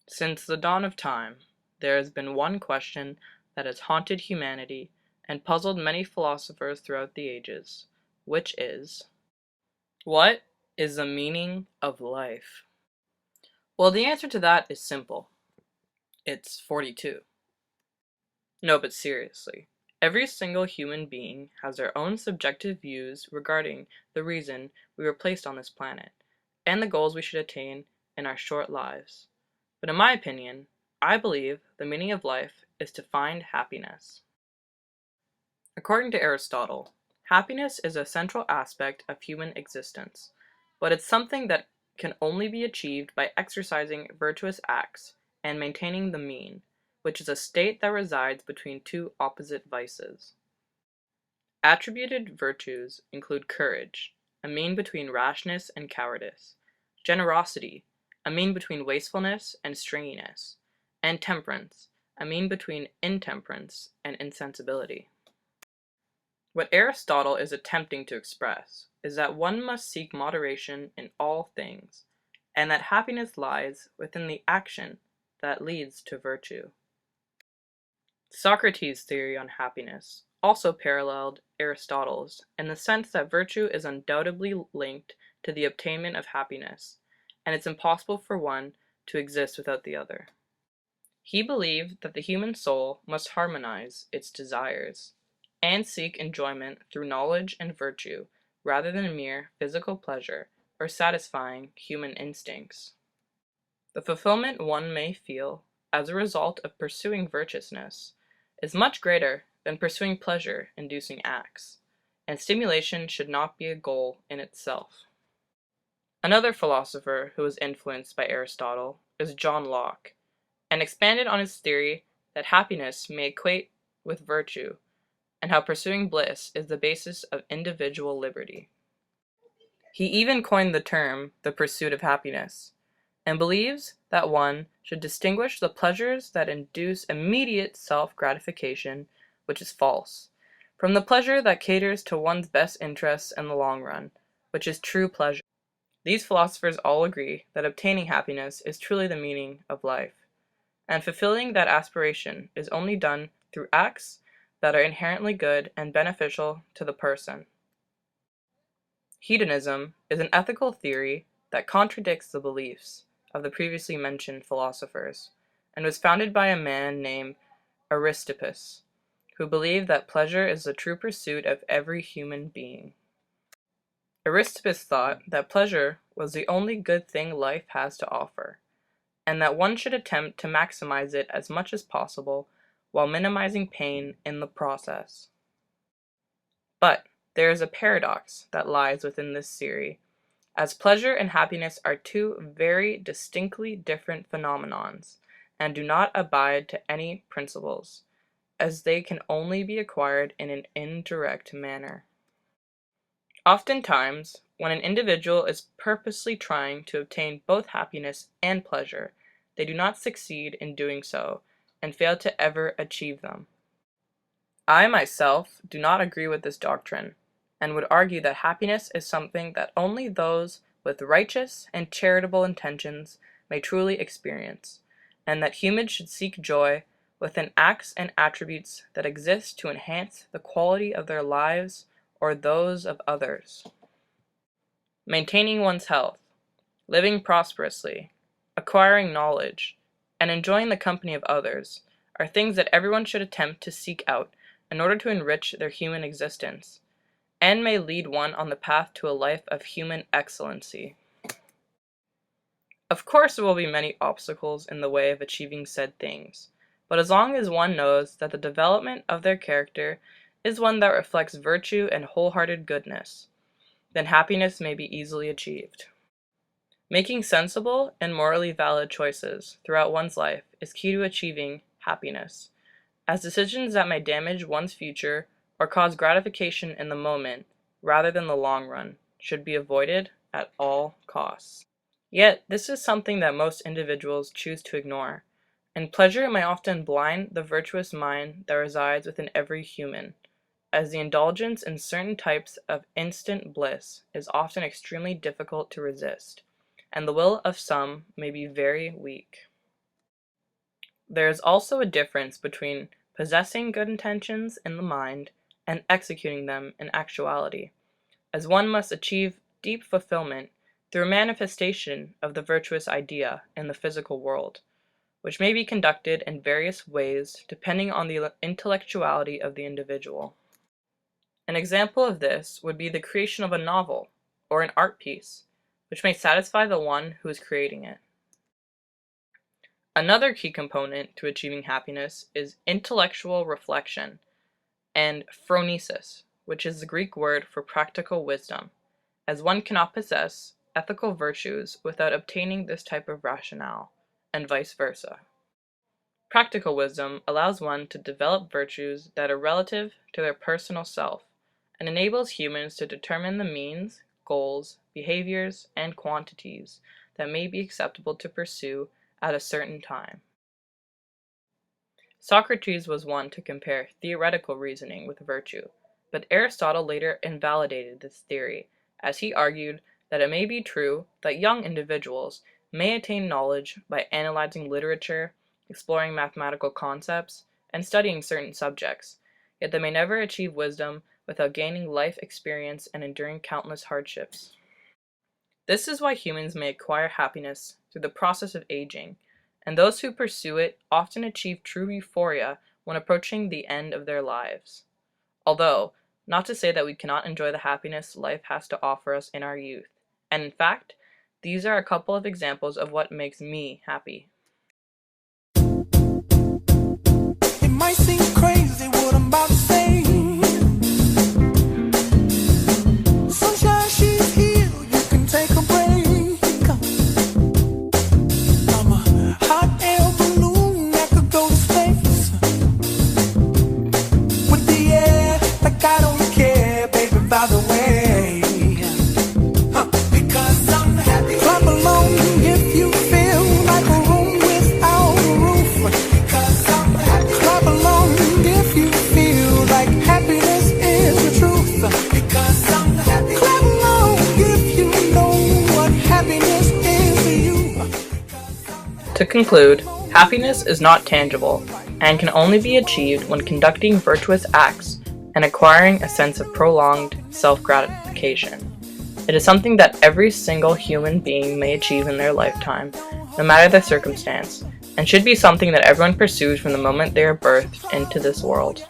Since the dawn of time, there has been one question that has haunted humanity and puzzled many philosophers throughout the ages, which is, what is the meaning of life? Well, the answer to that is simple. It's 42. No, but seriously, every single human being has their own subjective views regarding the reason we were placed on this planet, and the goals we should attain in our short lives. But in my opinion, I believe the meaning of life is to find happiness. According to Aristotle, happiness is a central aspect of human existence, but it's something that can only be achieved by exercising virtuous acts and maintaining the mean, which is a state that resides between two opposite vices. Attributed virtues include courage, a mean between rashness and cowardice; generosity, a mean between wastefulness and stringiness; and temperance, a mean between intemperance and insensibility. What Aristotle is attempting to express is that one must seek moderation in all things, and that happiness lies within the action that leads to virtue. Socrates' theory on happiness also paralleled Aristotle's in the sense that virtue is undoubtedly linked to the obtainment of happiness, and it's impossible for one to exist without the other. He believed that the human soul must harmonize its desires, and seek enjoyment through knowledge and virtue, rather than mere physical pleasure or satisfying human instincts. The fulfillment one may feel as a result of pursuing virtuousness is much greater than pursuing pleasure-inducing acts, and stimulation should not be a goal in itself. Another philosopher who was influenced by Aristotle is John Locke, and expanded on his theory that happiness may equate with virtue, and how pursuing bliss is the basis of individual liberty. He even coined the term the pursuit of happiness, and believes that one should distinguish the pleasures that induce immediate self-gratification, which is false, from the pleasure that caters to one's best interests in the long run, which is true pleasure. These philosophers all agree that obtaining happiness is truly the meaning of life, and fulfilling that aspiration is only done through acts that are inherently good and beneficial to the person. Hedonism is an ethical theory that contradicts the beliefs of the previously mentioned philosophers, and was founded by a man named Aristippus, who believed that pleasure is the true pursuit of every human being. Aristippus thought that pleasure was the only good thing life has to offer, and that one should attempt to maximize it as much as possible while minimizing pain in the process. But there is a paradox that lies within this theory, as pleasure and happiness are two very distinctly different phenomenons, and do not abide to any principles, as they can only be acquired in an indirect manner. Oftentimes, when an individual is purposely trying to obtain both happiness and pleasure, they do not succeed in doing so, and fail to ever achieve them. I myself do not agree with this doctrine, and would argue that happiness is something that only those with righteous and charitable intentions may truly experience, and that humans should seek joy within acts and attributes that exist to enhance the quality of their lives or those of others. Maintaining one's health, living prosperously, acquiring knowledge, and enjoying the company of others are things that everyone should attempt to seek out in order to enrich their human existence, and may lead one on the path to a life of human excellency. Of course there will be many obstacles in the way of achieving said things, but as long as one knows that the development of their character is one that reflects virtue and wholehearted goodness, then happiness may be easily achieved. Making sensible and morally valid choices throughout one's life is key to achieving happiness, as decisions that may damage one's future or cause gratification in the moment rather than the long run should be avoided at all costs. Yet, this is something that most individuals choose to ignore, and pleasure may often blind the virtuous mind that resides within every human, as the indulgence in certain types of instant bliss is often extremely difficult to resist, and the will of some may be very weak. There is also a difference between possessing good intentions in the mind and executing them in actuality, as one must achieve deep fulfillment through a manifestation of the virtuous idea in the physical world, which may be conducted in various ways depending on the intellectuality of the individual. An example of this would be the creation of a novel or an art piece, which may satisfy the one who is creating it. Another key component to achieving happiness is intellectual reflection and phronesis, which is the Greek word for practical wisdom, as one cannot possess ethical virtues without obtaining this type of rationale, and vice versa. Practical wisdom allows one to develop virtues that are relative to their personal self, and enables humans to determine the means, goals, behaviors, and quantities that may be acceptable to pursue at a certain time. Socrates was one to compare theoretical reasoning with virtue, but Aristotle later invalidated this theory, as he argued that it may be true that young individuals may attain knowledge by analyzing literature, exploring mathematical concepts, and studying certain subjects, yet they may never achieve wisdom without gaining life experience and enduring countless hardships. This is why humans may acquire happiness through the process of aging, and those who pursue it often achieve true euphoria when approaching the end of their lives. Although, not to say that we cannot enjoy the happiness life has to offer us in our youth, and in fact, these are a couple of examples of what makes me happy. It might seem crazy what I'm about to say. Sunshine, she's here, you can take a break. I'm a hot air balloon that could go to space. With the air, like I don't care, baby, by the way. Because I'm happy. Clap along if you feel like a room without a roof. Because I'm happy. Clap along if you feel like happiness is the truth. Because I'm happy. Clap along if you know what happiness is to you. To conclude, happiness is not tangible, and can only be achieved when conducting virtuous acts and acquiring a sense of prolonged self-gratification. It is something that every single human being may achieve in their lifetime, no matter the circumstance, and should be something that everyone pursues from the moment they are birthed into this world.